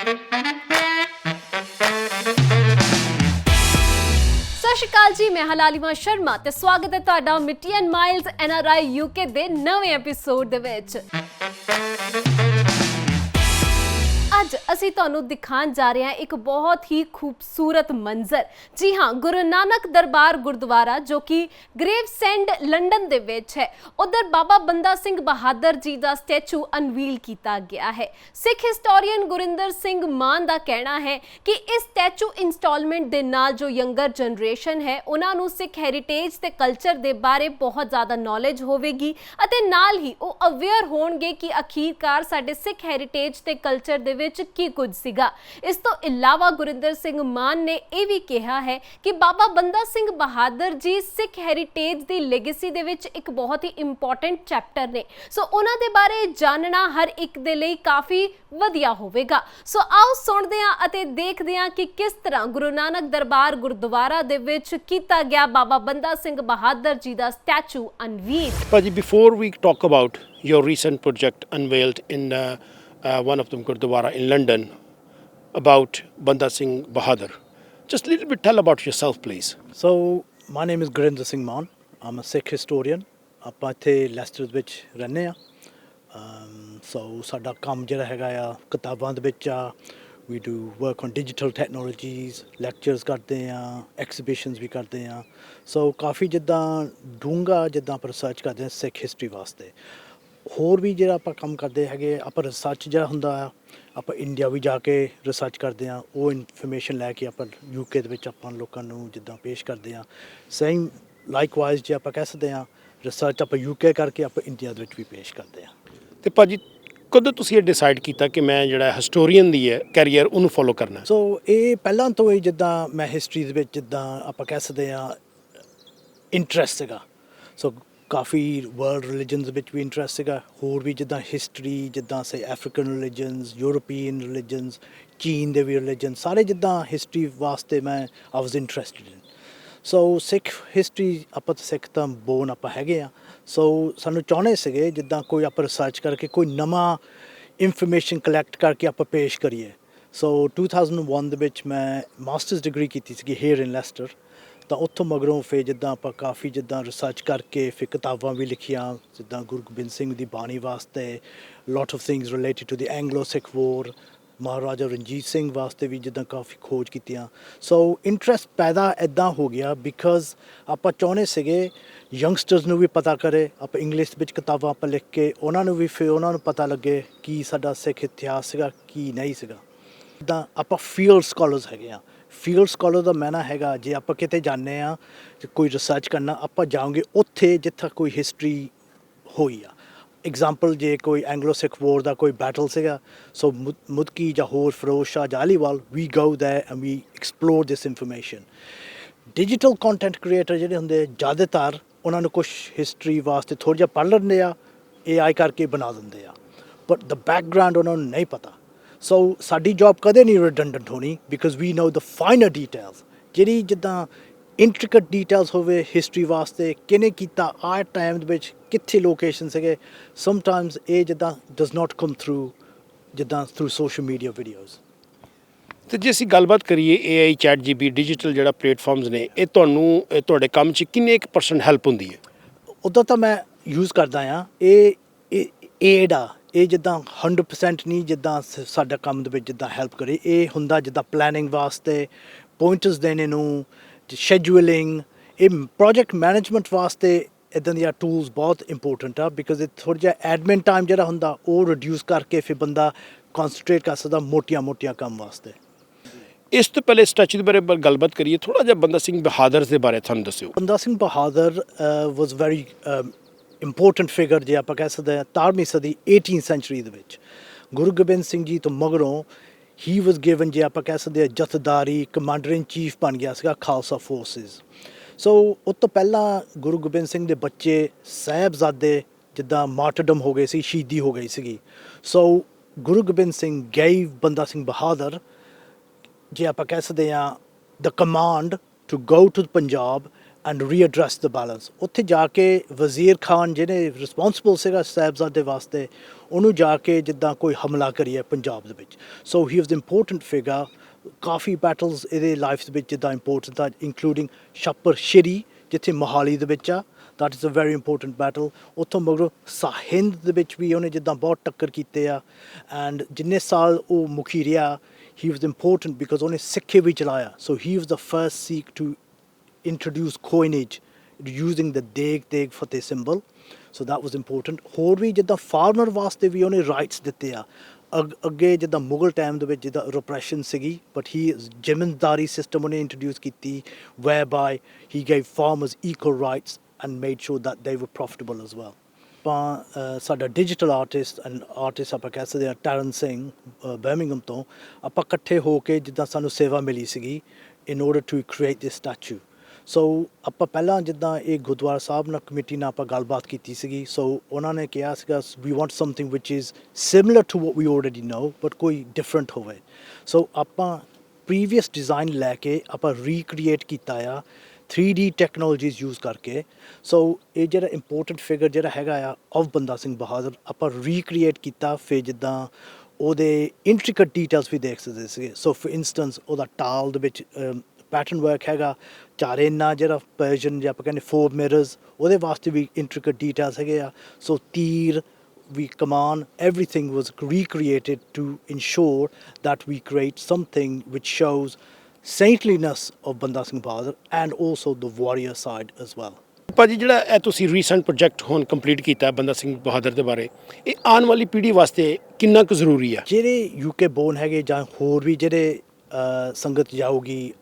ਸਤਿ ਸ਼੍ਰੀ ਅਕਾਲ ਜੀ, ਮੈਂ ਲਾਲੀਮਾ ਸ਼ਰਮਾ ਤੇ ਸਵਾਗਤ ਹੈ ਤੁਹਾਡਾ ਮਿੱਟੀ ਐਂਡ ਮਾਈਲਸ NRI UK ਦੇ ਨਵੇਂ ਐਪੀਸੋਡ ਦੇ ਵਿੱਚ। ਅੱਜ ਅਸੀਂ ਤੁਹਾਨੂੰ ਦਿਖਾਉਣ ਜਾ ਰਹੇ ਹਾਂ ਇੱਕ ਬਹੁਤ ਹੀ ਖੂਬਸੂਰਤ ਮੰਜ਼ਰ। ਜੀ ਹਾਂ, ਗੁਰੂ ਨਾਨਕ ਦਰਬਾਰ ਗੁਰਦੁਆਰਾ ਜੋ ਕਿ ਗ੍ਰੇਵਸੈਂਡ ਲੰਡਨ ਦੇ ਵਿੱਚ ਹੈ। ਉਧਰ ਬਾਬਾ ਬੰਦਾ ਸਿੰਘ ਬਹਾਦਰ ਜੀ ਦਾ ਸਟੈਚੂ ਅਨਵੀਲ ਕੀਤਾ ਗਿਆ ਹੈ। ਸਿੱਖ ਹਿਸਟੋਰੀਅਨ ਗੁਰਿੰਦਰ ਸਿੰਘ ਮਾਨ ਦਾ ਕਹਿਣਾ ਹੈ ਕਿ ਇਸ ਸਟੈਚੂ ਇੰਸਟਾਲਮੈਂਟ ਦੇ ਨਾਲ ਜੋ ਯੰਗਰ ਜਨਰੇਸ਼ਨ ਹੈ ਉਹਨਾਂ ਨੂੰ ਸਿੱਖ ਹੈਰੀਟੇਜ ਤੇ ਕਲਚਰ ਦੇ ਬਾਰੇ ਬਹੁਤ ਜ਼ਿਆਦਾ ਨੌਲੇਜ ਹੋਵੇਗੀ ਅਤੇ ਨਾਲ ਹੀ ਉਹ ਅਵੇਅਰ ਹੋਣਗੇ ਕਿ ਅਖੀਰਕਾਰ ਸਾਡੇ ਸਿੱਖ ਹੈਰੀਟੇਜ ਤੇ ਕਲਚਰ ਦੇ ਵਿੱਚ ਕੀ ਕੁਝ ਸੀਗਾ। ਇਸ ਤੋਂ ਇਲਾਵਾ ਗੁਰਿੰਦਰ ਸਿੰਘ ਮਾਨ ਨੇ ਇਹ ਵੀ ਕਿਹਾ ਹੈ ਕਿ ਬਾਬਾ ਬੰਦਾ ਸਿੰਘ ਬਹਾਦਰ ਜੀ ਸਿੱਖ ਹੈਰੀਟੇਜ ਦੀ ਲੈਗੇਸੀ ਦੇ ਵਿੱਚ ਇੱਕ ਬਹੁਤ ਹੀ ਇੰਪੋਰਟੈਂਟ ਚੈਪਟਰ ਨੇ। ਸੋ ਉਹਨਾਂ ਦੇ ਬਾਰੇ ਜਾਣਨਾ ਹਰ ਇੱਕ ਦੇ ਲਈ ਕਾਫੀ ਵਧੀਆ ਹੋਵੇਗਾ। ਸੋ ਆਓ ਸੁਣਦੇ ਹਾਂ ਅਤੇ ਦੇਖਦੇ ਹਾਂ ਕਿ ਕਿਸ ਤਰ੍ਹਾਂ ਗੁਰੂ ਨਾਨਕ ਦਰਬਾਰ ਗੁਰਦੁਆਰਾ ਦੇ ਵਿੱਚ ਕੀਤਾ ਗਿਆ ਬਾਬਾ ਬੰਦਾ ਸਿੰਘ ਬਹਾਦਰ ਜੀ ਦਾ statue ਅਨਵੀਲ। Paji, before we talk about your recent project unveiled in one of them Gurdwara in London about Banda Singh Bahadur, just a little bit tell about yourself, please. So, my name is Gurinder Singh Maan. I'm a Sikh historian. ਆਪਾਂ ਇੱਥੇ Leicester ਵਿੱਚ ਰਹਿੰਦੇ ਹਾਂ। ਸੋ ਸਾਡਾ ਕੰਮ ਜਿਹੜਾ ਹੈਗਾ ਆ ਕਿਤਾਬਾਂ ਦੇ ਵਿੱਚ ਆ। We do work on digital technologies, lectures ਕਰਦੇ ਹਾਂ, ਐਕਸੀਬਿਸ਼ਨਸ ਵੀ ਕਰਦੇ ਹਾਂ। ਸੋ ਕਾਫੀ ਜਿੱਦਾਂ ਡੂੰਘਾ ਜਿੱਦਾਂ ਆਪਾਂ ਰਿਸਰਚ ਕਰਦੇ ਹਾਂ ਸਿੱਖ ਹਿਸਟਰੀ ਵਾਸਤੇ। ਹੋਰ ਵੀ ਜਿਹੜਾ ਆਪਾਂ ਕੰਮ ਕਰਦੇ ਹੈਗੇ ਆਪਾਂ ਰਿਸਰਚ ਜਿਹੜਾ ਹੁੰਦਾ ਆ ਆਪਾਂ ਇੰਡੀਆ ਵੀ ਜਾ ਕੇ ਰਿਸਰਚ ਕਰਦੇ ਹਾਂ। ਉਹ ਇਨਫੋਰਮੇਸ਼ਨ ਲੈ ਕੇ ਆਪਾਂ UK ਦੇ ਵਿੱਚ ਆਪਾਂ ਲੋਕਾਂ ਨੂੰ ਜਿੱਦਾਂ ਪੇਸ਼ ਕਰਦੇ ਹਾਂ। ਸੇਮ ਲਾਈਕਵਾਈਜ਼ ਜੇ ਆਪਾਂ ਕਹਿ ਸਕਦੇ ਹਾਂ ਰਿਸਰਚ ਆਪਾਂ UK ਕਰਕੇ ਆਪਾਂ ਇੰਡੀਆ ਦੇ ਵਿੱਚ ਵੀ ਪੇਸ਼ ਕਰਦੇ ਹਾਂ। ਤੇ ਭਾਜੀ ਕਦੋਂ ਤੁਸੀਂ ਇਹ ਡਿਸਾਈਡ ਕੀਤਾ ਕਿ ਮੈਂ ਜਿਹੜਾ ਹਿਸਟੋਰੀਅਨ ਦੀ ਹੈ ਕੈਰੀਅਰ ਉਹਨੂੰ ਫੋਲੋ ਕਰਨਾ? ਸੋ ਇਹ ਪਹਿਲਾਂ ਤੋਂ ਹੀ ਜਿੱਦਾਂ ਮੈਂ ਹਿਸਟਰੀ ਦੇ ਵਿੱਚ ਜਿੱਦਾਂ ਆਪਾਂ ਕਹਿ ਸਕਦੇ ਹਾਂ ਇੰਟਰਸਟ ਸੀਗਾ। ਸੋ ਕਾਫੀ ਵਰਲਡ ਰਿਲੀਜਨਸ ਵਿੱਚ ਵੀ ਇੰਟਰਸਟ ਸੀਗਾ। ਹੋਰ ਵੀ ਜਿੱਦਾਂ ਹਿਸਟਰੀ ਜਿੱਦਾਂ ਸੇ ਅਫਰੀਕਨ ਰਿਲੀਜਨਸ, ਯੂਰੋਪੀਅਨ ਰਿਲੀਜਨਸ, ਚੀਨ ਦੇ ਵੀ ਰਿਲੀਜਨ ਸਾਰੇ ਜਿੱਦਾਂ ਹਿਸਟਰੀ ਵਾਸਤੇ ਮੈਂ ਆਈ ਵਾਜ਼ interested in. So Sikh history ਆਪਾਂ ਤਾਂ ਸਿੱਖ ਤਾਂ ਬੋਰਨ ਆਪਾਂ ਹੈਗੇ ਆ। ਸੋ ਸਾਨੂੰ ਚਾਹੁੰਦੇ ਸੀਗੇ ਜਿੱਦਾਂ ਕੋਈ ਆਪਾਂ ਰਿਸਰਚ ਕਰਕੇ ਕੋਈ ਨਵਾਂ ਇਨਫੋਰਮੇਸ਼ਨ ਕਲੈਕਟ ਕਰਕੇ ਆਪਾਂ ਪੇਸ਼ ਕਰੀਏ। ਸੋ 2001 ਦੇ ਵਿੱਚ ਮੈਂ ਮਾਸਟਰਸ ਡਿਗਰੀ ਕੀਤੀ ਸੀਗੀ ਹੇਅਰ ਇਨ ਲੈਸਟਰ। ਤਾਂ ਉੱਥੋਂ ਮਗਰੋਂ ਫਿਰ ਜਿੱਦਾਂ ਆਪਾਂ ਕਾਫੀ ਜਿੱਦਾਂ ਰਿਸਰਚ ਕਰਕੇ ਫਿਰ ਕਿਤਾਬਾਂ ਵੀ ਲਿਖੀਆਂ ਜਿੱਦਾਂ ਗੁਰੂ ਗੋਬਿੰਦ ਸਿੰਘ ਦੀ ਬਾਣੀ ਵਾਸਤੇ, lot of things related to the Anglo Sikh war, Maharaja Ranjit Singh ਵਾਸਤੇ ਵੀ ਜਿੱਦਾਂ ਕਾਫੀ ਖੋਜ ਕੀਤੀਆਂ। ਸੋ ਇੰਟਰਸਟ ਪੈਦਾ ਇੱਦਾਂ ਹੋ ਗਿਆ ਬਿਕਾਜ਼ ਆਪਾਂ ਚਾਹੁੰਦੇ ਸੀਗੇ ਯੰਗਸਟਰਸ ਨੂੰ ਵੀ ਪਤਾ ਕਰੇ। ਆਪਾਂ ਇੰਗਲਿਸ਼ ਵਿੱਚ ਕਿਤਾਬਾਂ ਆਪਾਂ ਲਿਖ ਕੇ ਉਹਨਾਂ ਨੂੰ ਵੀ ਫਿਰ ਉਹਨਾਂ ਨੂੰ ਪਤਾ ਲੱਗੇ ਕੀ ਸਾਡਾ ਸਿੱਖ ਇਤਿਹਾਸ ਸੀਗਾ ਕੀ ਨਹੀਂ ਸੀਗਾ। ਜਿੱਦਾਂ ਆਪਾਂ ਫੀਲਡ ਸਕਾਲਰਸ ਹੈਗੇ ਆ। ਫੀਲਡ ਸਕਾਲਰ ਦਾ ਮੈਨਾ ਹੈਗਾ ਜੇ ਆਪਾਂ ਕਿਤੇ ਜਾਂਦੇ ਹਾਂ ਕੋਈ ਰਿਸਰਚ ਕਰਨਾ ਆਪਾਂ ਜਾਵਾਂਗੇ ਉੱਥੇ ਜਿੱਥੇ ਕੋਈ ਹਿਸਟਰੀ ਹੋਈ ਆ। ਐਗਜ਼ਾਮਪਲ ਜੇ ਕੋਈ ਐਂਗਲੋ ਸਿੱਖ ਵੋਰ ਦਾ ਕੋਈ ਬੈਟਲ ਸੀਗਾ ਸੋ ਮੁਦਕੀ ਜਾਂ ਹੋਰ ਫਿਰੋਜ਼ ਸ਼ਾਹ ਜਾਂ Aliwal we go there and we explore this information. Digital content creator ਜਿਹੜੇ ਹੁੰਦੇ ਜ਼ਿਆਦਾਤਰ ਉਹਨਾਂ ਨੂੰ ਕੁਛ ਹਿਸਟਰੀ ਵਾਸਤੇ ਥੋੜ੍ਹਾ ਜਿਹਾ ਪੜ੍ਹ ਲੈਂਦੇ ਆ, AI ਕਰਕੇ ਬਣਾ ਦਿੰਦੇ ਆ, ਬਟ ਦ ਬੈਕਗਰਾਊਂਡ ਉਹਨਾਂ ਨੂੰ ਨਹੀਂ ਪਤਾ। ਸੋ ਸਾਡੀ ਜੋਬ ਕਦੇ ਨਹੀਂ ਰਿਡੰਡੈਂਟ ਹੋਣੀ because we no the ਫਾਈਨਰ details. ਜਿਹੜੀ ਜਿੱਦਾਂ ਇੰਟ੍ਰਿਕੇਟ ਡੀਟੇਲਸ ਹੋਵੇ ਹਿਸਟਰੀ ਵਾਸਤੇ ਕਿਹਨੇ ਕੀਤਾ ਆਹ ਟਾਈਮ ਦੇ ਵਿੱਚ ਕਿੱਥੇ ਲੋਕੇਸ਼ਨ ਸੀਗੇ। ਸਮਟਾਈਮਸ ਇਹ ਜਿੱਦਾਂ ਡਜ਼ ਨਾਟ ਕਮ ਥਰੂ ਜਿੱਦਾਂ ਥਰੂ ਸੋਸ਼ਲ ਮੀਡੀਆ ਵੀਡੀਓਜ਼। ਤੇ ਜੇ ਅਸੀਂ ਗੱਲਬਾਤ ਕਰੀਏ AI ChatGPT ਡਿਜੀਟਲ ਜਿਹੜਾ ਪਲੇਟਫਾਰਮਸ ਨੇ ਇਹ ਤੁਹਾਨੂੰ ਤੁਹਾਡੇ ਕੰਮ 'ਚ ਕਿੰਨੇ ਕੁ % ਹੈਲਪ ਹੁੰਦੀ ਹੈ? ਉੱਦਾਂ ਤਾਂ ਮੈਂ ਯੂਜ਼ ਕਰਦਾ ਹਾਂ। ਇਹ ਏਡ ਆ। ਇਹ ਜਿੱਦਾਂ 100% ਨਹੀਂ ਜਿੱਦਾਂ ਸਾਡਾ ਕੰਮ ਦੇ ਵਿੱਚ ਜਿੱਦਾਂ ਹੈਲਪ ਕਰੇ। ਇਹ ਹੁੰਦਾ ਜਿੱਦਾਂ ਪਲੈਨਿੰਗ ਵਾਸਤੇ ਪੁਆਇੰਟਰਸ ਦੇਣੇ ਨੂੰ, ਸ਼ੈਡਿਊਲਿੰਗ, ਇਹ ਪ੍ਰੋਜੈਕਟ ਮੈਨੇਜਮੈਂਟ ਵਾਸਤੇ ਇੱਦਾਂ ਦੀਆਂ ਟੂਲਸ ਬਹੁਤ ਇੰਪੋਰਟੈਂਟ ਆ ਬਿਕਾਜ਼ ਇਹ ਥੋੜ੍ਹਾ ਜਿਹਾ ਐਡਮਿਨ ਟਾਈਮ ਜਿਹੜਾ ਹੁੰਦਾ ਉਹ ਰਿਡਿਊਸ ਕਰਕੇ ਫਿਰ ਬੰਦਾ ਕੌਨਸਨਟਰੇਟ ਕਰ ਸਕਦਾ ਮੋਟੀਆਂ ਕੰਮ ਵਾਸਤੇ। ਇਸ ਤੋਂ ਪਹਿਲੇ ਸਟੈਚੂ ਦੇ ਬਾਰੇ ਗੱਲਬਾਤ ਕਰੀਏ ਥੋੜ੍ਹਾ ਜਿਹਾ ਬੰਦਾ ਸਿੰਘ ਬਹਾਦਰ ਦੇ ਬਾਰੇ ਤੁਹਾਨੂੰ ਦੱਸਿਓ। ਬੰਦਾ ਸਿੰਘ ਬਹਾਦਰ ਵਾਜ਼ ਵੈਰੀ ਇੰਪੋਰਟੈਂਟ ਫਿਗਰ ਜੇ ਆਪਾਂ ਕਹਿ ਸਕਦੇ ਹਾਂ 13ਵੀਂ ਸਦੀ 18th ਸੈਂਚੁਰੀ ਦੇ ਵਿੱਚ। ਗੁਰੂ ਗੋਬਿੰਦ ਸਿੰਘ ਜੀ ਤੋਂ ਮਗਰੋਂ ਹੀ ਵਾਜ਼ ਗਿਵਨ ਜੇ ਆਪਾਂ ਕਹਿ ਸਕਦੇ ਹਾਂ ਜਥੇਦਾਰੀ ਕਮਾਂਡਰ ਇਨ ਚੀਫ ਬਣ ਗਿਆ ਸੀਗਾ ਖਾਲਸਾ ਫੋਰਸਿਸ। ਸੋ ਉਸ ਤੋਂ ਪਹਿਲਾਂ ਗੁਰੂ ਗੋਬਿੰਦ ਸਿੰਘ ਦੇ ਬੱਚੇ ਸਾਹਿਬਜ਼ਾਦੇ ਜਿੱਦਾਂ ਮਾਰਟਰਡਮ ਹੋ ਗਏ ਸੀ, ਸ਼ਹੀਦੀ ਹੋ ਗਈ ਸੀਗੀ। ਸੋ ਗੁਰੂ ਗੋਬਿੰਦ ਸਿੰਘ ਗੇਵ ਬੰਦਾ ਸਿੰਘ ਬਹਾਦਰ ਜੇ ਆਪਾਂ ਕਹਿ ਸਕਦੇ ਹਾਂ the command to go to Punjab and readdress the balance. ਉੱਥੇ ਜਾ ਕੇ ਵਜ਼ੀਰ ਖਾਨ ਜਿਹਨੇ ਰਿਸਪੌਂਸਿਬਲ ਸੀਗਾ ਸਾਹਿਬਜ਼ਾਦੇ ਵਾਸਤੇ, ਉਹਨੂੰ ਜਾ ਕੇ ਜਿੱਦਾਂ ਕੋਈ ਹਮਲਾ ਕਰੀਏ ਪੰਜਾਬ ਦੇ ਵਿੱਚ। ਸੋ he was important figure. Coffee battles ਇਹਦੇ ਲਾਈਫ ਦੇ ਵਿੱਚ ਜਿੱਦਾਂ ਇੰਪੋਰਟੈਂਟ ਆ, ਇੰਕਲੂਡਿੰਗ ਛੱਪਰ ਸ਼੍ਰੀ ਜਿੱਥੇ ਮੋਹਾਲੀ ਦੇ ਵਿੱਚ ਆ, that is a very important battle. ਉੱਥੋਂ ਮਗਰੋਂ ਸਰਹਿੰਦ ਦੇ ਵਿੱਚ ਵੀ ਉਹਨੇ ਜਿੱਦਾਂ ਬਹੁਤ ਟੱਕਰ ਕੀਤੇ ਆ, ਐਂਡ ਜਿੰਨੇ ਸਾਲ ਉਹ ਮੁਖੀ ਰਿਹਾ, ਹੀ ਵਾਜ਼ ਇੰਪੋਰਟੈਂਟ ਬਿਕਾਜ਼ ਉਹਨੇ ਸਿੱਖੇ ਵੀ ਚਲਾਇਆ। So he was the first Sikh to introduce coinage using the Deg Fateh symbol, so that was important। ਹੋਰ ਵੀ ਜਿੱਦਾਂ ਫਾਰਮਰ ਵਾਸਤੇ ਵੀ ਉਹਨੇ ਰਾਈਟਸ ਦਿੱਤੇ ਆ। ਅੱਗੇ ਜਿੱਦਾਂ ਮੁਗਲ ਟਾਈਮ ਦੇ ਵਿੱਚ ਜਿੱਦਾਂ ਰਿਪਰੈਸ਼ਨ ਸੀਗੀ, ਬਟ ਹੀ ਜ਼ਿਮੀਂਦਾਰੀ ਸਿਸਟਮ ਉਹਨੇ ਇੰਟਰੋਡਿਊਸ ਕੀਤੀ, whereby he gave farmers equal rights and made sure that they were profitable as well। ਆਪਾਂ ਸਾਡਾ ਡਿਜੀਟਲ ਆਰਟਿਸਟ ਆਪਾਂ ਕਹਿ ਸਕਦੇ ਹਾਂ ਟਰਨ ਸਿੰਘ ਬਰਮਿੰਗਮ ਤੋਂ, ਆਪਾਂ ਇਕੱਠੇ ਹੋ ਕੇ ਜਿੱਦਾਂ ਸਾਨੂੰ ਸੇਵਾ ਮਿਲੀ ਸੀਗੀ in order to create this statue। ਸੋ ਆਪਾਂ ਪਹਿਲਾਂ ਜਿੱਦਾਂ ਇਹ ਗੁਰਦੁਆਰਾ ਸਾਹਿਬ ਨਾਲ ਕਮੇਟੀ ਨਾਲ ਆਪਾਂ ਗੱਲਬਾਤ ਕੀਤੀ ਸੀਗੀ। ਸੋ ਉਹਨਾਂ ਨੇ ਕਿਹਾ ਸੀਗਾ we want something which is similar to what we already know, but ਕੋਈ ਡਿਫਰੈਂਟ ਹੋਵੇ। ਸੋ ਆਪਾਂ ਪ੍ਰੀਵੀਅਸ ਡਿਜ਼ਾਈਨ ਲੈ ਕੇ ਆਪਾਂ ਰੀਕ੍ਰੀਏਟ ਕੀਤਾ ਆ 3D ਟੈਕਨੋਲੋਜੀਜ਼ ਯੂਜ਼ ਕਰਕੇ। ਸੋ ਇਹ ਜਿਹੜਾ ਇੰਪੋਰਟੈਂਟ ਫਿਗਰ ਜਿਹੜਾ ਹੈਗਾ ਆ ਆਫ ਬੰਦਾ ਸਿੰਘ ਬਹਾਦਰ, ਆਪਾਂ ਰੀਕ੍ਰੀਏਟ ਕੀਤਾ। ਫਿਰ ਜਿੱਦਾਂ ਉਹਦੇ ਇੰਟ੍ਰਿਕੇਟ ਡੀਟੇਲਸ ਵੀ ਦੇਖ ਸਕਦੇ ਸੀਗੇ। ਸੋ ਫॉर ਇੰਸਟੈਂਸ ਉਹਦਾ ਟਾਲ ਦੇ ਵਿੱਚ ਪੈਟਰਨ ਵਰਕ ਹੈਗਾ, ਚਾਰੇਨਾ ਜਿਹੜਾ ਪਰਸ਼ੀਅਨ ਜਾਂ ਆਪਾਂ ਕਹਿੰਦੇ 4 ਮਿਰਰਸ, ਉਹਦੇ ਵਾਸਤੇ ਵੀ ਇੰਟ੍ਰਿਕੇਟ ਡੀਟੇਲਸ ਹੈਗੇ ਆ। ਸੋ ਤੀਰ ਵੀ, ਕਮਾਨ, everything was recreated to ensure that we create something which shows saintliness of ਬੰਦਾ Singh Bahadur and also the warrior side as well। ਭਾਜੀ ਜਿਹੜਾ ਇਹ ਤੁਸੀਂ ਰੀਸੈਂਟ ਪ੍ਰੋਜੈਕਟ ਹੁਣ ਕੰਪਲੀਟ ਕੀਤਾ ਬੰਦਾ ਸਿੰਘ ਬਹਾਦਰ ਦੇ ਬਾਰੇ, ਇਹ ਆਉਣ ਵਾਲੀ ਪੀੜ੍ਹੀ ਵਾਸਤੇ ਕਿੰਨਾ ਕੁ ਜ਼ਰੂਰੀ ਆ? ਜਿਹੜੇ ਯੂਕੇ ਬੋਰਨ ਹੈਗੇ ਜਾਂ ਹੋਰ ਵੀ ਜਿਹੜੇ ਸੰਗਤ ਜਾਊਗੀ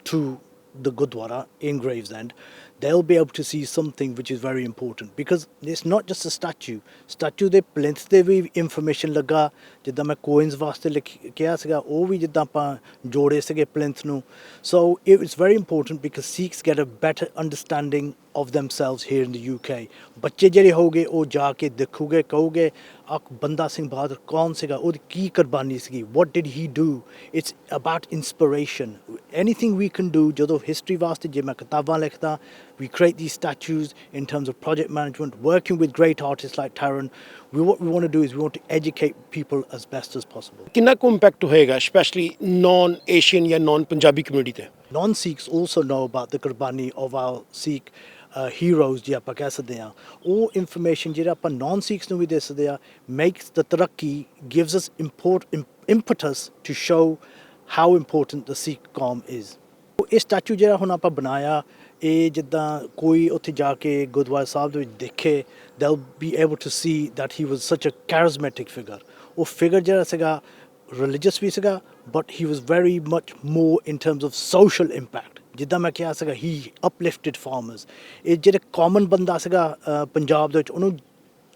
to the Gurdwara in Gravesend, they'll be able to see something which is very important because it's not just a statue ਦੇ plinth ਤੇ ਵੀ information ਲੱਗਾ। ਜਿੱਦਾਂ ਮੈਂ ਕੋਇਨਸ ਵਾਸਤੇ ਕਿਹਾ ਸੀਗਾ, ਉਹ ਵੀ ਜਿੱਦਾਂ ਆਪਾਂ ਜੋੜੇ ਸੀਗੇ plinth ਨੂੰ। So it's very important because Sikhs get a better understanding of themselves here in the UK। ਬੱਚੇ ਜਿਹੜੇ ਹੋਗੇ ਉਹ ਜਾ ਕੇ ਦੇਖੂਗੇ, ਕਹੋਗੇ ਬੰਦਾ ਸਿੰਘ ਬਹਾਦਰ ਕੌਣ ਸੀਗਾ, ਉਹਦੀ ਕੀ ਕੁਰਬਾਨੀ ਸੀਗੀ, what did he do। it's about inspiration, anything we can do। ਜਦੋਂ ਹਿਸਟਰੀ ਵਾਸਤੇ ਜੇ ਮੈਂ ਕਿਤਾਬਾਂ ਲਿਖਦਾ, we create these statues in terms of project management, working with great artists like Taran। what we want to do is we want to educate people as best as possible। ਕਿੰਨਾ ਕੁ impact ਹੋਏਗਾ specially naan Asian ਜਾਂ naan Punjabi community ਤੇ? Non-Sikhs also know about the qurbani of our Sikh heroes ਜੇ ਆਪਾਂ ਕਹਿ ਸਕਦੇ ਹਾਂ। ਉਹ ਇਨਫੋਰਮੇਸ਼ਨ ਜਿਹੜਾ ਆਪਾਂ ਨਾਨ ਸਿੱਖਸ ਨੂੰ ਵੀ ਦੇ ਸਕਦੇ ਆ, ਮੇਕਸ ਦ ਤਰੱਕੀ, gives us impetus to show how important the Sikh ਕੌਮ is। ਇਹ ਸਟੈਚੂ ਜਿਹੜਾ ਹੁਣ ਆਪਾਂ ਬਣਾਇਆ, ਇਹ ਜਿੱਦਾਂ ਕੋਈ ਉੱਥੇ ਜਾ ਕੇ ਗੁਰਦੁਆਰਾ ਸਾਹਿਬ ਦੇ ਵਿੱਚ ਦੇਖੇ, they'll be able to see that he was such a charismatic figure। ਉਹ ਫਿਗਰ ਜਿਹੜਾ ਸੀਗਾ ਰਿਲੀਜੀਅਸ ਵੀ ਸੀਗਾ, but he was very much more in terms of social impact. ਜਿੱਦਾਂ ਮੈਂ ਕਿਹਾ ਸੀਗਾ, ਹੀ ਅਪਲਿਫਟਡ ਫਾਰਮਰਸ। ਇਹ ਜਿਹੜੇ ਕਾਮਨ ਬੰਦਾ ਸੀਗਾ ਪੰਜਾਬ ਦੇ ਵਿੱਚ, ਉਹਨੂੰ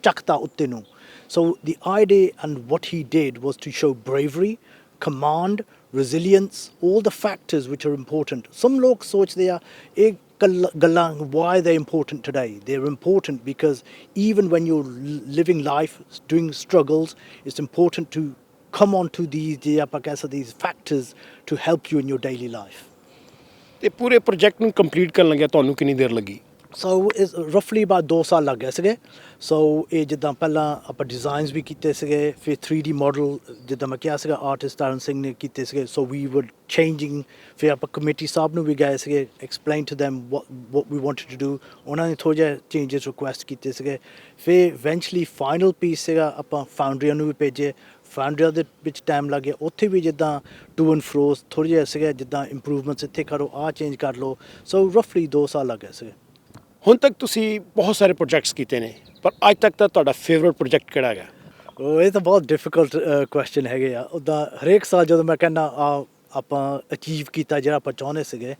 ਚੱਕਤਾ ਉੱਤੇ ਨੂੰ। ਸੋ ਦੀ idea and what he did was to show bravery, command, resilience, all the factors which are important। some ਲੋਕ ਸੋਚਦੇ ਆ ਇਹ ਗੱਲਾਂ, why they're important today। they're important because even when you're living life, doing struggles, it's important to come on to these factors to help you in your daily life। ਤੇ ਪੂਰੇ project ਨੂੰ complete ਕਰਨ ਲੱਗਿਆ ਤੁਹਾਨੂੰ ਕਿੰਨੀ ਦੇਰ ਲੱਗੀ? ਸੋ ਇਸ ਰਫਲੀ about 2 ਸਾਲ ਲੱਗ ਗਏ ਸੀਗੇ। ਸੋ ਇਹ ਜਿੱਦਾਂ ਪਹਿਲਾਂ ਆਪਾਂ ਡਿਜ਼ਾਈਨਸ ਵੀ ਕੀਤੇ ਸੀਗੇ, ਫਿਰ 3D ਮਾਡਲ ਜਿੱਦਾਂ ਮੈਂ ਕਿਹਾ ਸੀਗਾ ਆਰਟਿਸਟ ਟਰਨ ਸਿੰਘ ਨੇ ਕੀਤੇ ਸੀਗੇ। ਸੋ ਵੀ ਵਰ ਚੇਂਜਿੰਗ, ਫਿਰ ਆਪਾਂ ਕਮੇਟੀ ਸਾਹਿਬ ਨੂੰ ਵੀ ਗਏ ਸੀਗੇ, explain to them what we wanted to do। ਉਹਨਾਂ ਨੇ ਥੋੜ੍ਹਾ ਜਿਹਾ ਚੇਂਜਸ ਰਿਕੁਐਸਟ ਕੀਤੇ ਸੀਗੇ। ਫਿਰ ਇਵੈਂਚੁਅਲੀ ਫਾਈਨਲ ਪੀਸ ਸੀਗਾ, ਆਪਾਂ ਫਾਊਂਡਰੀਆਂ ਨੂੰ ਵੀ ਭੇਜੇ। ਫਾਊਂਡਰੀਆਂ ਦੇ ਵਿੱਚ ਟਾਈਮ ਲੱਗ ਗਿਆ, ਉੱਥੇ ਵੀ ਜਿੱਦਾਂ ਟੂ ਐਂਡ ਫਰੋਸ ਥੋੜ੍ਹੇ ਜਿਹਾ ਸੀਗਾ, ਜਿੱਦਾਂ ਇੰਪਰੂਵਮੈਂਟਸ ਇੱਥੇ ਕਰੋ, ਆਹ ਚੇਂਜ ਕਰ ਲਓ। ਸੋ ਰਫਲੀ 2 ਸਾਲ ਲੱਗ ਗਏ ਸੀਗੇ। ਹੁਣ ਤੱਕ ਤੁਸੀਂ ਬਹੁਤ ਸਾਰੇ ਪ੍ਰੋਜੈਕਟਸ ਕੀਤੇ ਨੇ, ਪਰ ਅੱਜ ਤੱਕ ਦਾ ਤੁਹਾਡਾ ਫੇਵਰਟ ਪ੍ਰੋਜੈਕਟ ਕਿਹੜਾ ਹੈਗਾ? ਇਹ ਤਾਂ ਬਹੁਤ ਡਿਫੀਕਲਟ ਕੁਐਸਚਨ ਹੈਗੇ ਆ। ਉੱਦਾਂ ਹਰੇਕ ਸਾਲ ਜਦੋਂ ਮੈਂ ਕਹਿੰਦਾ ਆਪਾਂ ਅਚੀਵ ਕੀਤਾ ਜਿਹੜਾ ਆਪਾਂ ਚਾਹੁੰਦੇ ਸੀਗੇ,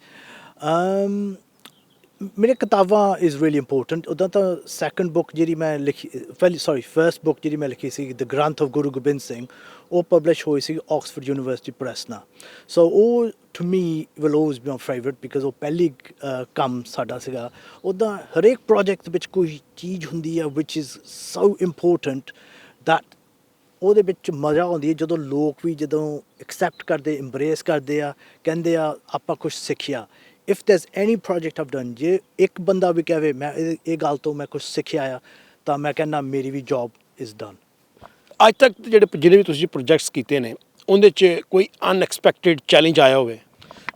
ਮੇਰੇ ਕਿਤਾਬਾਂ ਇਜ਼ ਰੀਅਲੀ ਇੰਪੋਰਟੈਂਟ। ਉੱਦਾਂ ਤਾਂ ਸੈਕੰਡ ਬੁੱਕ ਜਿਹੜੀ ਮੈਂ ਲਿਖੀ, ਫਰਸਟ ਬੁੱਕ ਜਿਹੜੀ ਮੈਂ ਲਿਖੀ ਸੀ ਦ ਗ੍ਰੰਥ ਆਫ ਗੁਰੂ ਗੋਬਿੰਦ ਸਿੰਘ, ਉਹ ਪਬਲਿਸ਼ ਹੋਈ ਸੀ ਆਕਸਫੋਰਡ ਯੂਨੀਵਰਸਿਟੀ ਪ੍ਰੈਸ ਨਾਲ। ਸੋ ਉਹ to me will always be my favourite because ਉਹ ਪਹਿਲੀ ਕੰਮ ਸਾਡਾ ਸੀਗਾ। ਉੱਦਾਂ ਹਰੇਕ ਪ੍ਰੋਜੈਕਟ ਵਿੱਚ ਕੋਈ ਚੀਜ਼ ਹੁੰਦੀ ਹੈ ਵਿਚ ਇਜ਼ ਸੋ ਇੰਪੋਰਟੈਂਟ ਦੈਟ ਉਹਦੇ ਵਿੱਚ ਮਜ਼ਾ ਆਉਂਦੀ ਹੈ ਜਦੋਂ ਲੋਕ ਵੀ ਜਦੋਂ ਐਕਸੈਪਟ ਕਰਦੇ, ਇੰਬਰੇਸ ਕਰਦੇ ਆ, ਕਹਿੰਦੇ ਆ ਆਪਾਂ ਕੁਛ ਸਿੱਖਿਆ। If there's any project I've done, ਜੇ ਇੱਕ ਬੰਦਾ ਵੀ ਕਹੇ ਮੈਂ ਇਹ ਗੱਲ ਤੋਂ ਮੈਂ ਕੁਝ ਸਿੱਖਿਆ ਆ, ਤਾਂ ਮੈਂ ਕਹਿੰਦਾ ਮੇਰੀ ਵੀ ਜੌਬ ਇਜ਼ ਡਨ। ਅੱਜ ਤੱਕ ਜਿਹੜੇ ਵੀ ਤੁਸੀਂ ਪ੍ਰੋਜੈਕਟਸ ਕੀਤੇ ਨੇ ਉਹਦੇ 'ਚ ਕੋਈ ਅਨਐਕਸਪੈਕਟਿਡ ਚੈਲੰਜ ਆਇਆ ਹੋਵੇ?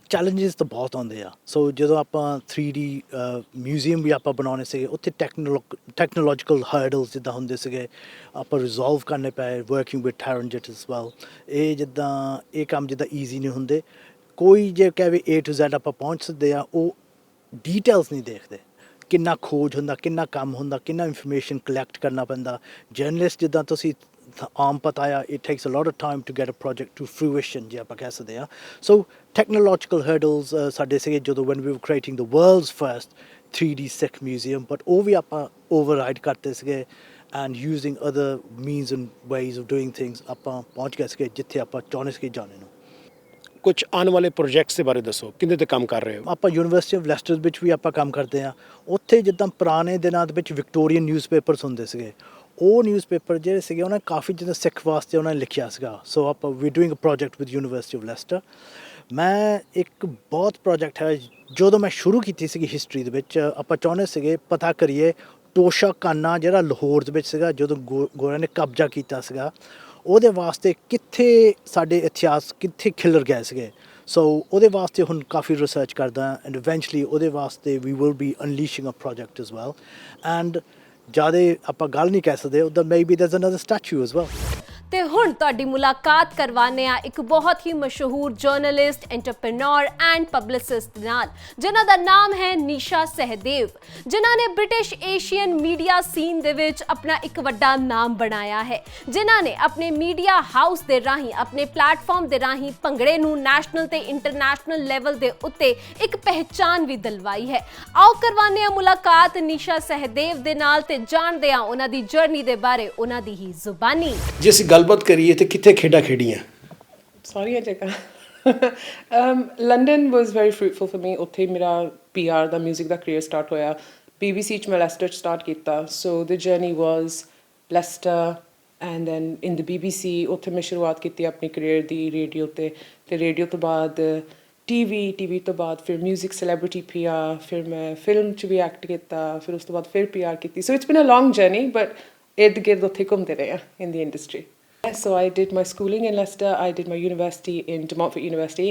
ਚੈਲੰਜਸ ਤਾਂ ਬਹੁਤ ਆਉਂਦੇ ਆ। ਸੋ ਜਦੋਂ ਆਪਾਂ 3D ਮਿਊਜ਼ੀਅਮ ਵੀ ਆਪਾਂ ਬਣਾਉਣੇ ਸੀਗੇ, ਉੱਥੇ ਟੈਕਨੋਲੋਜੀਕਲ ਹਰਡਲਸ ਜਿੱਦਾਂ ਹੁੰਦੇ ਸੀਗੇ, ਆਪਾਂ ਰਿਜ਼ੋਲਵ ਕਰਨੇ ਪਏ, ਵਰਕਿੰਗ ਵਿਦ ਟੈਰਨਜਟ ਐਜ਼ ਵੈਲ। ਇਹ ਜਿੱਦਾਂ ਇਹ ਕੰਮ ਜਿੱਦਾਂ ਈਜ਼ੀ ਨਹੀਂ ਹੁੰਦੇ। ਕੋਈ ਜੇ ਕਹੇ A to Z ਆਪਾਂ ਪਹੁੰਚ ਸਕਦੇ ਆ, ਉਹ ਡੀਟੇਲਸ ਨਹੀਂ ਦੇਖਦੇ। ਕਿੰਨਾ ਖੋਜ ਹੁੰਦਾ, ਕਿੰਨਾ ਕੰਮ ਹੁੰਦਾ, ਕਿੰਨਾ ਇਨਫੋਰਮੇਸ਼ਨ ਕਲੈਕਟ ਕਰਨਾ ਪੈਂਦਾ। ਜਰਨਲਿਸਟ ਜਿੱਦਾਂ ਤੁਸੀਂ ਆਮ ਪਤਾ ਆ, it takes a lot of time to get a project to fruition ਜੇ ਆਪਾਂ ਕਹਿ ਸਕਦੇ ਆ। ਸੋ ਟੈਕਨੋਲੋਜੀਕਲ ਹਰਡਲਸ ਸਾਡੇ ਸੀਗੇ ਜਦੋਂ ਵੈਨ ਵੀ ਵਰ creating the world's first 3D Sikh museum, but ਉਹ ਵੀ ਆਪਾਂ ਓਵਰਰਾਈਡ ਕਰਤੇ ਸੀਗੇ and using other means and ways of doing things ਆਪਾਂ ਪਹੁੰਚ ਗਏ ਸੀਗੇ ਜਿੱਥੇ ਆਪਾਂ ਚਾਹੁੰਦੇ ਸੀਗੇ ਜਾਣੇ ਨੂੰ। ਕੁਝ ਆਉਣ ਵਾਲੇ ਪ੍ਰੋਜੈਕਟਸ ਦੇ ਬਾਰੇ ਦੱਸੋ, ਕਿਹਦੇ 'ਤੇ ਕੰਮ ਕਰ ਰਹੇ ਹੋ? ਆਪਾਂ ਯੂਨੀਵਰਸਿਟੀ ਆਫ ਲੈਸਟਰ ਵਿੱਚ ਵੀ ਆਪਾਂ ਕੰਮ ਕਰਦੇ ਹਾਂ। ਉੱਥੇ ਜਿੱਦਾਂ ਪੁਰਾਣੇ ਦਿਨਾਂ ਦੇ ਵਿੱਚ ਵਿਕਟੋਰੀਅਨ ਨਿਊਜ਼ਪੇਪਰਸ ਹੁੰਦੇ ਸੀਗੇ, ਉਹ ਨਿਊਜ਼ਪੇਪਰ ਜਿਹੜੇ ਸੀਗੇ ਉਹਨਾਂ ਕਾਫੀ ਜਿੱਦਾਂ ਸਿੱਖ ਵਾਸਤੇ ਉਹਨਾਂ ਨੇ ਲਿਖਿਆ ਸੀਗਾ। ਸੋ ਆਪਾਂ we doing a project with University of Leicester. ਮੈਂ ਇੱਕ ਬਹੁਤ ਪ੍ਰੋਜੈਕਟ ਹੈ ਜਦੋਂ ਮੈਂ ਸ਼ੁਰੂ ਕੀਤੀ ਸੀਗੀ ਹਿਸਟਰੀ ਦੇ ਵਿੱਚ, ਆਪਾਂ ਚਾਹੁੰਦੇ ਸੀਗੇ ਪਤਾ ਕਰੀਏ ਤੋਸ਼ਾ ਖਾਨਾ ਜਿਹੜਾ ਲਾਹੌਰ ਦੇ ਵਿੱਚ ਸੀਗਾ ਜਦੋਂ ਗੋਰਿਆਂ ਨੇ ਕਬਜ਼ਾ ਕੀਤਾ ਸੀਗਾ, ਉਹਦੇ ਵਾਸਤੇ ਕਿੱਥੇ ਸਾਡੇ ਇਤਿਹਾਸ ਕਿੱਥੇ ਖਿਲਰ ਗਏ ਸੀਗੇ। ਸੋ ਉਹਦੇ ਵਾਸਤੇ ਹੁਣ ਕਾਫੀ ਰਿਸਰਚ ਕਰਦਾ ਐਂਡ ਇਵੈਂਚੁਅਲੀ ਉਹਦੇ ਵਾਸਤੇ we will be unleashing a project as well. And ਜ਼ਿਆਦਾ ਆਪਾਂ ਗੱਲ ਨਹੀਂ ਕਹਿ ਸਕਦੇ, ਉੱਦਾਂ maybe there's another statue as well. ਤੇ ਹੁਣ ਤੁਹਾਡੀ ਮੁਲਾਕਾਤ ਕਰਵਾਉਂਦੇ ਆ ਇੱਕ ਬਹੁਤ ਹੀ ਮਸ਼ਹੂਰ ਜਰਨਲਿਸਟ, ਐਂਟਰਪ੍ਰੈਨਿਓਰ ਐਂਡ ਪਬਲਿਸਿਸਟ ਨਾਲ, ਜਿਨ੍ਹਾਂ ਦਾ ਨਾਮ ਹੈ ਨਿਸ਼ਾ ਸਹਿਦੇਵ, ਜਿਨ੍ਹਾਂ ਨੇ ਬ੍ਰਿਟਿਸ਼ ਏਸ਼ੀਅਨ ਮੀਡੀਆ ਸੀਨ ਦੇ ਵਿੱਚ ਆਪਣਾ ਇੱਕ ਵੱਡਾ ਨਾਮ ਬਣਾਇਆ ਹੈ, ਜਿਨ੍ਹਾਂ ਨੇ ਆਪਣੇ ਮੀਡੀਆ ਹਾਊਸ ਦੇ ਰਾਹੀਂ, ਆਪਣੇ ਪਲੇਟਫਾਰਮ ਦੇ ਰਾਹੀਂ ਭੰਗੜੇ ਨੂੰ ਨੈਸ਼ਨਲ ਤੇ ਇੰਟਰਨੈਸ਼ਨਲ ਲੈਵਲ ਦੇ ਉੱਤੇ ਇੱਕ ਪਹਿਚਾਨ ਵੀ ਦਿਲਵਾਈ ਹੈ। ਆਓ ਕਰਵਾਉਂਦੇ ਆ ਮੁਲਾਕਾਤ ਨਿਸ਼ਾ ਸਹਿਦੇਵ ਦੇ ਨਾਲ ਤੇ ਜਾਣਦੇ ਆ ਉਹਨਾਂ ਦੀ ਜਰਨੀ ਦੇ ਬਾਰੇ, ਉਹਨਾਂ ਦੀ ਹੀ ਜ਼ੁਬਾਨੀ। ਜੇ ਅਸੀਂ ਗੱਲਬਾਤ ਕਰੀਏ ਤੇ ਕਿੱਥੇ ਖੇਡਾਂ ਖੇਡੀਆਂ? ਸਾਰੀਆਂ ਜਗ੍ਹਾ। London was very fruitful for me. ਉੱਥੇ ਮੇਰਾ PR ਦਾ ਮਿਊਜ਼ਿਕ ਦਾ ਕਰੀਅਰ ਸਟਾਰਟ ਹੋਇਆ। BBC 'ਚ ਮੈਂ ਲੈਸਟਰ 'ਚ ਸਟਾਰਟ ਕੀਤਾ। So the journey was Leicester and then in the BBC। ਉੱਥੇ ਮੈਂ ਸ਼ੁਰੂਆਤ ਕੀਤੀ ਆਪਣੀ ਕਰੀਅਰ ਦੀ ਰੇਡੀਓ ਤੇ ਰੇਡੀਓ ਤੋਂ ਬਾਅਦ TV ਤੋਂ ਬਾਅਦ ਫਿਰ ਮਿਊਜ਼ਿਕ ਸੈਲੀਬ੍ਰਿਟੀ PR, ਫਿਰ ਮੈਂ ਫਿਲਮ 'ਚ ਵੀ ਐਕਟ ਕੀਤਾ, ਫਿਰ ਉਸ ਤੋਂ ਬਾਅਦ ਫਿਰ PR ਕੀਤੀ। So it's been a long journey, but ਇਰਦ ਗਿਰਦ ਉੱਥੇ ਘੁੰਮਦੇ ਰਹੇ ਆ in the industry. So I did my schooling in Leicester. I did my university in De Montfort University.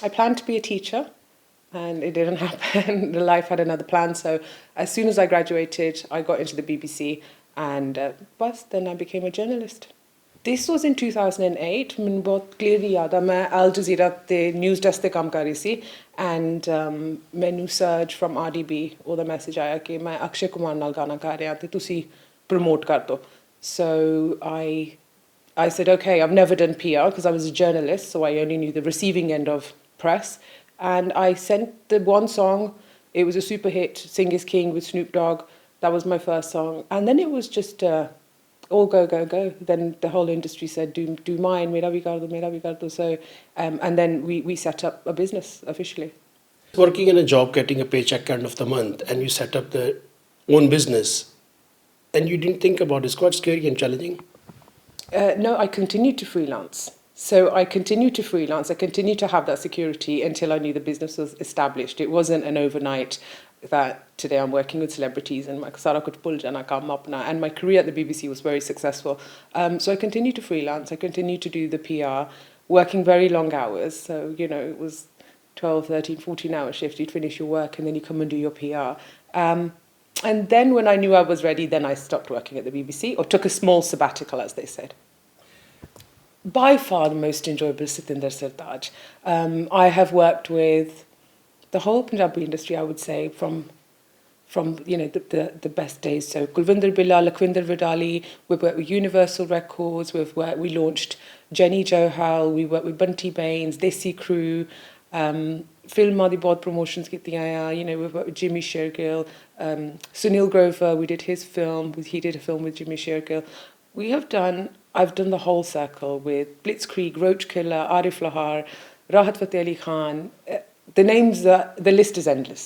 I planned to be a teacher, and it didn't happen. Life had another plan. So as soon as I graduated, I got into the BBC, and then I became a journalist. This was in 2008. ਮੈਨੂੰ ਬਹੁਤ clearly ਯਾਦ ਆ, ਮੈਂ Al Jazeera ਤੇ news desk ਤੇ ਕੰਮ ਕਰ ਰਹੀ ਸੀ, and ਮੈਨੂੰ surge from RDB ਉਹਦਾ ਮੈਸੇਜ ਆਇਆ ਕਿ ਮੈਂ ਅਕਸ਼ੇ ਕੁਮਾਰ ਨਾਲ ਗਾਣਾ ਗਾ ਰਿਹਾ ਤੇ ਤੁਸੀਂ ਪ੍ਰਮੋਟ ਕਰ ਦਿਓ। So I said, okay, I've never done PR because I was a journalist, so I only knew the receiving end of press. And I sent the one song. It was a super hit, Sing is King with Snoop Dogg. That was my first song. And then it was just all go, go, go. Then the whole industry said, do mine, mera bhi kar do, mera bhi kar do. So, and then we set up a business officially. Working in a job, getting a paycheck end of the month, and you set up the own business, and you didn't think about it. It's quite scary and challenging. No, I continued to freelance. So I continued to freelance. I continued to have that security until I knew the business was established. It wasn't an overnight that today I'm working with celebrities and my sara kuch pul jana kam apna. And my career at the BBC was very successful. So I continued to freelance. I continued to do the PR, working very long hours. So, you know, it was 12, 13, 14-hour shift. You'd finish your work and then you come and do your PR. And then when I knew I was ready, then I stopped working at the BBC, or took a small sabbatical, as they said. By far the most enjoyable Satinder Sartaj. I have worked with the whole Punjabi industry, I would say, from you know the best days. So Kulvinder Bilal, Lakwinder Vidali, we've worked with Universal Records, we launched Jenny Johal, we worked with Bunty Baines, Desi Crew, films ਦੀ ਬਹੁਤ promotions ਕੀਤੀਆਂ ਆ, you know, we've worked with Jimmy Shergill, Sunil Grover, we did his film, he did a film with Jimmy Shergill. I've done the whole circle with Blitzkrieg, Roach Killer, Arif Lahar, Rahat Fateh Ali Khan. The list is endless.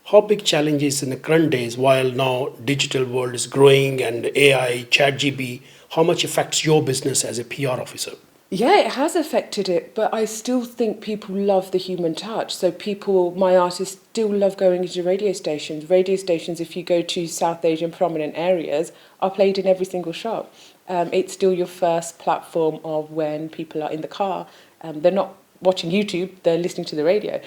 How big challenges in the current days, while now digital world is growing and AI, ChatGPT, how much affects your business as a PR officer? Yeah, it has affected it, but I still think people love the human touch. So people, my artists still love going into radio stations. Radio stations, if you go to South Asian prominent areas, are played in every single shop. It's still your first platform of when people are in the car. They're not watching YouTube, they're listening to the radio.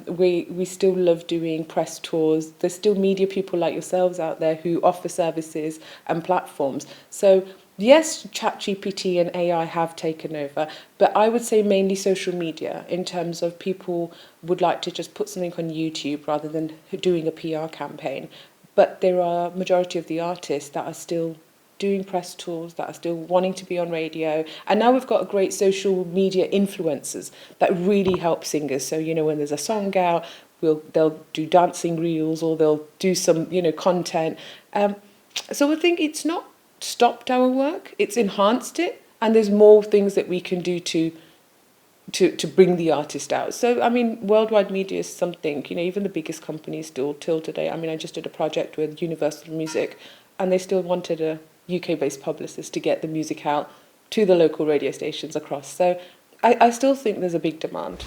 We still love doing press tours. There's still media people like yourselves out there who offer services and platforms. So yes, ChatGPT and AI have taken over, but I would say mainly social media in terms of people would like to just put something on YouTube rather than doing a PR campaign. But there are majority of the artists that are still doing press tours, that are still wanting to be on radio. And now we've got a great social media influencers that really help singers. So, you know, when there's a song out, they'll do dancing reels or they'll do some, you know, content. So I think it's not stopped our work, it's enhanced it, and there's more things that we can do to bring the artist out. So, I mean, worldwide media is something, you know, even the biggest companies still, till today. I mean, I just did a project with Universal Music, and they still wanted a UK-based publicist to get the music out to the local radio stations across. So I still think there's a big demand.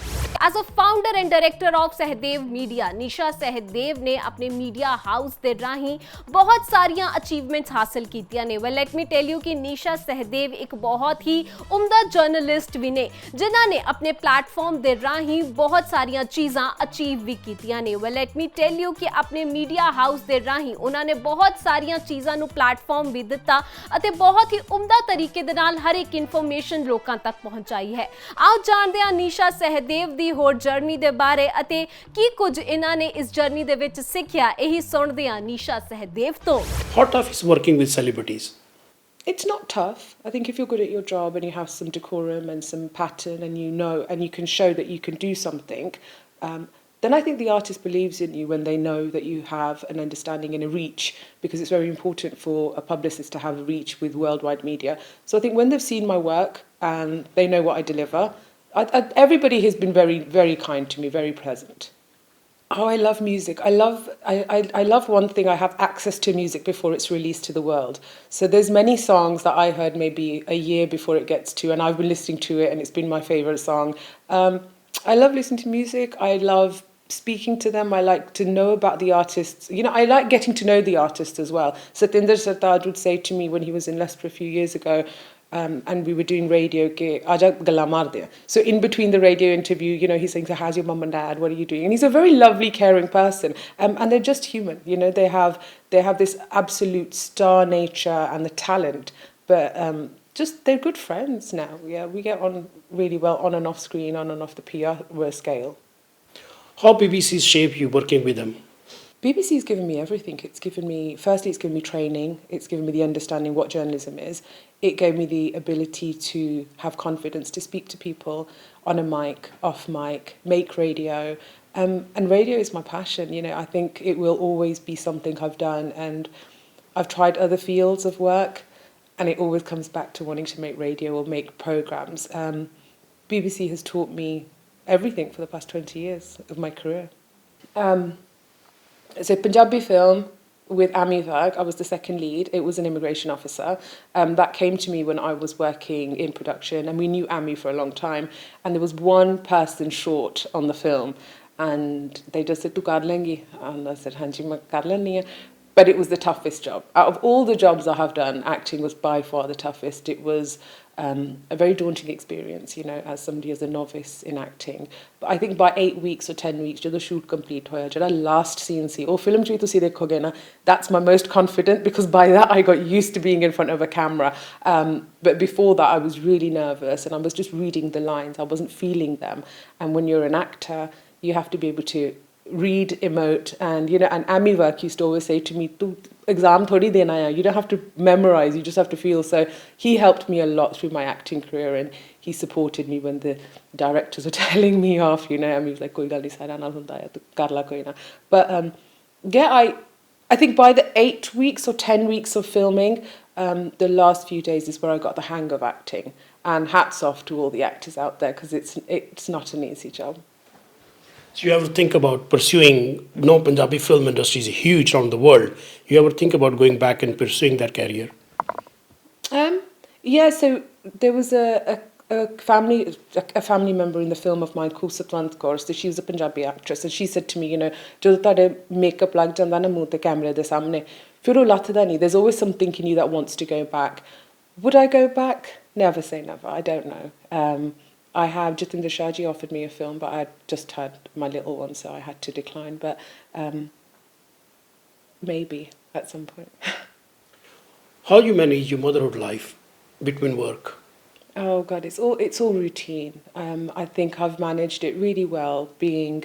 As a founder and director of Sahdev media, Nisha Sahdev ने अपने media house ਦੇ ਰਾਹੀਂ ਬਹੁਤ ਸਾਰੀਆਂ achievements ਹਾਸਲ ਕੀਤੀਆਂ ਨੇ। Well let me tell you ਕਿ ਨਿਸ਼ਾ सहदेव ਇੱਕ ਬਹੁਤ ਹੀ ਉਮਦਾ ਜਰਨਲਿਸਟ ਵੀ ਨੇ ਜਿਨ੍ਹਾਂ ਨੇ ਆਪਣੇ ਪਲੇਟਫਾਰਮ ਦੇ ਰਾਹੀਂ ਬਹੁਤ ਸਾਰੀਆਂ ਚੀਜ਼ਾਂ ਅਚੀਵ ਵੀ ਕੀਤੀਆਂ ਨੇ। Well let me tell you ਕਿ ਆਪਣੇ ਮੀਡੀਆ ਹਾਊਸ ਦੇ ਰਾਹੀਂ ਉਹਨਾਂ ਨੇ ਬਹੁਤ ਸਾਰੀਆਂ ਚੀਜ਼ਾਂ ਨੂੰ ਪਲੇਟਫਾਰਮ ਵੀ ਦਿੱਤਾ ਅਤੇ ਬਹੁਤ ਹੀ ਉਮਦਾ ਤਰੀਕੇ ਦੇ ਨਾਲ ਹਰ ਇੱਕ ਇਨਫੋਰਮੇਸ਼ਨ ਲੋਕਾਂ ਤੱਕ ਪਹੁੰਚਾਈ ਹੈ। ਆਓ ਜਾਣਦੇ ਹਾਂ ਨਿਸ਼ਾ सहदेव ਦੀ ਹੋਰ ਜਰਨੀ ਦੇ ਬਾਰੇ ਅਤੇ ਕੀ ਕੁਝ ਇਹਨਾਂ ਨੇ ਇਸ ਜਰਨੀ ਦੇ ਵਿੱਚ ਸਿੱਖਿਆ, ਇਹੀ ਸੁਣਦੇ ਹਾਂ ਨਿਸ਼ਾ सहदेव ਤੋਂ। How tough is working with celebrities? It's not tough. I think if you're good at your job and you have some decorum and some pattern and you know and you can show that you can do something, then I think the artist believes in you when they know that you have an understanding and a reach, because it's very important for a publicist to have a reach with worldwide media. So I think when they've seen my work and they know what I deliver, everybody has been very, very kind to me, very present. Oh, I love music. I love one thing. I have access to music before it's released to the world. So there's many songs that I heard maybe a year before it gets to, and I've been listening to it, and it's been my favorite song. I love listening to music. I love speaking to them. I like to know about the artists. You know, I like getting to know the artist as well. Satinder Sartaaj would say to me when he was in Leicester a few years ago, and we were doing radio, so in between the radio interview, you know, he's saying, so how's your mum and dad, what are you doing? And he's a very lovely, caring person, and they're just human, you know. They have this absolute star nature and the talent, but just they're good friends now. Yeah, we get on really well on and off screen, on and off the PR scale. How BBC's shaped you working with them? BBC's given me everything. Firstly, it's given me training. It's given me the understanding what journalism is. It gave me the ability to have confidence to speak to people on a mic, off mic, make radio. And radio is my passion. You know, I think it will always be something I've done. And I've tried other fields of work, and it always comes back to wanting to make radio or make programmes. BBC has taught me everything for the past 20 years of my career. It's a Punjabi film with Ami Varg. I was the second lead. It was an immigration officer. That came to me when I was working in production, and we knew Ami for a long time. And there was one person short on the film, and they just said, "Tu kar lengi?" And I said, "Hanji, main kar lenni hai." But it was the toughest job. Out of all the jobs I have done, acting was by far the toughest. It was a very daunting experience, you know, as somebody as a novice in acting. But I think by 8 weeks or 10 weeks, the shoot complete hoya, jada last scene see, oh, film chi tusi dekhoge na, that's my most confident, because by that I got used to being in front of a camera. But before that, I was really nervous, and I was just reading the lines. I wasn't feeling them. And when you're an actor, you have to be able to read, emote, and you know, and Ami Varg used to always say to me, "Tu exam thodi dena hai, you don't have to memorize, you just have to feel." So he helped me a lot through my acting career, and he supported me when the directors were telling me off, you know. I mean, he was like, "Koi gal nahi, sara naal hunda hai, tu kar la koi na." But yeah, I think by the 8 weeks or 10 weeks of filming, the last few days is where I got the hang of acting. And hats off to all the actors out there, because it's not an easy job. So you ever think about pursuing, Punjabi film industry is huge around the world. You ever think about going back and pursuing that career? Yeah, so there was a family member in the film of mine called Satwant Kaur, so she was a Punjabi actress, and she said to me, you know, ਜਦੋਂ ਤੁਹਾਡੇ makeup ਲੱਗ ਜਾਂਦਾ ਨਾ ਮੂੰਹ ਤੇ ਕੈਮਰੇ ਦੇ ਸਾਹਮਣੇ ਫਿਰ ਉਹ ਲੱਥਦਾ ਨਹੀਂ, there's always something in you that wants to go back. Would I go back? Never say never. I don't know. I have Jatinder Shahji offered me a film, but I just had my little one, so I had to decline. But maybe at some point. How you manage your motherhood life between work? Oh God, it's all routine. I think I've managed it really well, being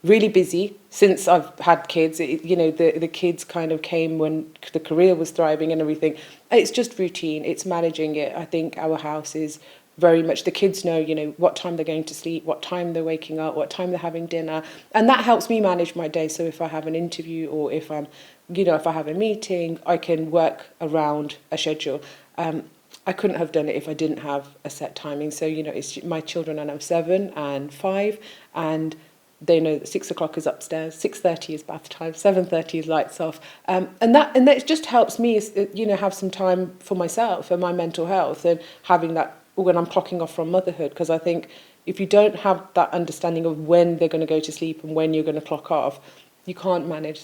really busy since I've had kids. You know, the kids kind of came when the career was thriving and everything. It's just routine. It's managing it. I think our house is very much, the kids know, you know, what time they're going to sleep, what time they're waking up, what time they're having dinner. And that helps me manage my day. So if I have an interview or if if I have a meeting, I can work around a schedule. I couldn't have done it if I didn't have a set timing. So, you know, it's my children are now 7 and 5, and they know that 6 o'clock is upstairs, 6:30 is bath time, 7:30 is lights off. And that just helps me, you know, have some time for myself and my mental health, and having that when I'm clocking off from motherhood. Because I think if you don't have that understanding of when they're going to go to sleep and when you're going to clock off, you can't manage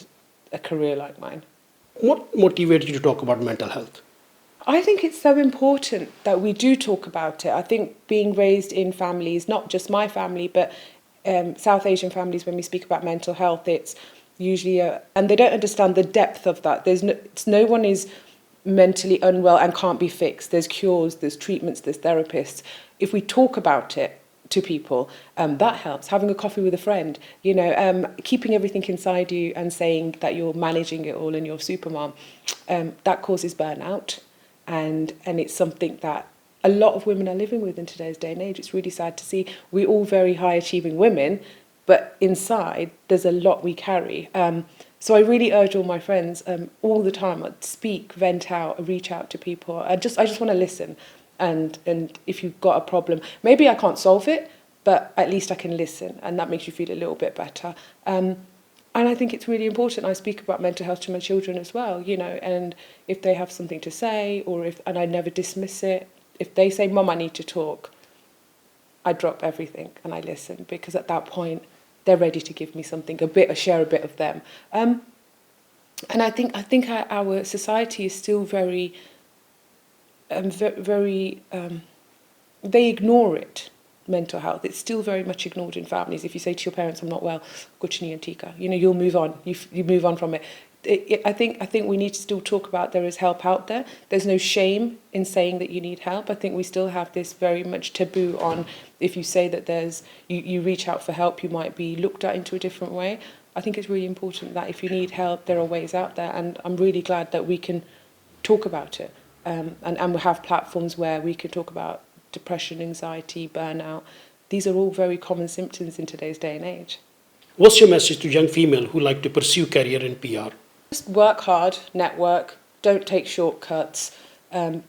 a career like mine. What motivated you to talk about mental health? I think it's so important that we do talk about it. I think being raised in families, not just my family, but South Asian families, when we speak about mental health, it's usually and they don't understand the depth of that. No one is mentally unwell and can't be fixed. There's cures, there's treatments, there's therapists. If we talk about it to people, that helps. Having a coffee with a friend, you know, keeping everything inside you and saying that you're managing it all and you're supermom, that causes burnout. And it's something that a lot of women are living with in today's day and age. It's really sad to see. We're all very high achieving women, but inside there's a lot we carry. So I really urge all my friends all the time, speak, vent out, reach out to people. I just want to listen. And if you've got a problem, maybe I can't solve it, but at least I can listen, and that makes you feel a little bit better. And I think it's really important. I speak about mental health to my children as well, you know, and if they have something to say, and I never dismiss it. If they say, Mum, I need to talk, I drop everything and I listen, because at that point they're ready to give me something, share a bit of them. And I think our society is still very, they ignore it. Mental health, it's still very much ignored in families. If you say to your parents, I'm not well, kuch nahi hai, theek hai, you know, you'll move on. You move on from it. I think we need to still talk about there is help out there. There's no shame in saying that you need help. I think we still have this very much taboo on, if you say that you reach out for help, you might be looked at into a different way. I think it's really important that if you need help, there are ways out there, and I'm really glad that we can talk about it, and we have platforms where we can talk about depression, anxiety, burnout. These are all very common symptoms in today's day and age. What's your message to young female who like to pursue career in PR? Just work hard, network, don't take shortcuts,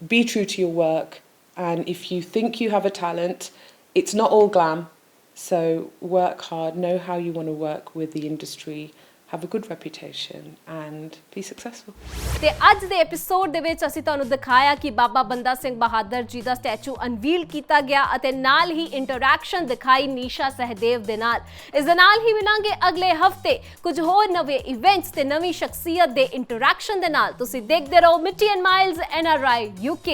be true to your work, and if you think you have a talent, it's not all glam, so work hard, know how you want to work with the industry, have a good reputation and be successful. ਤੇ ਅੱਜ ਦੇ episode ਦੇ ਵਿੱਚ ਅਸੀਂ ਤੁਹਾਨੂੰ ਦਿਖਾਇਆ ਕਿ ਬਾਬਾ ਬੰਦਾ ਸਿੰਘ ਬਹਾਦਰ ਜੀ ਦਾ ਸਟੈਚੂ ਅਨਵੀਲ ਕੀਤਾ ਗਿਆ ਅਤੇ ਨਾਲ ਹੀ ਇੰਟਰੈਕਸ਼ਨ ਦਿਖਾਈ ਨੀਸ਼ਾ ਸਹਿਦੇਵ ਦੇ ਨਾਲ। ਇਸ ਦੇ ਨਾਲ ਹੀ ਮਿਲਾਂਗੇ ਅਗਲੇ ਹਫਤੇ ਕੁਝ ਹੋਰ ਨਵੇਂ ਇਵੈਂਟਸ ਤੇ ਨਵੀਂ ਸ਼ਖਸੀਅਤ ਦੇ ਇੰਟਰੈਕਸ਼ਨ ਦੇ ਨਾਲ। ਤੁਸੀਂ ਦੇਖਦੇ ਰਹੋ ਮਿੱਟੀ ਐਂਡ ਮਾਈਲਸ NRI UK।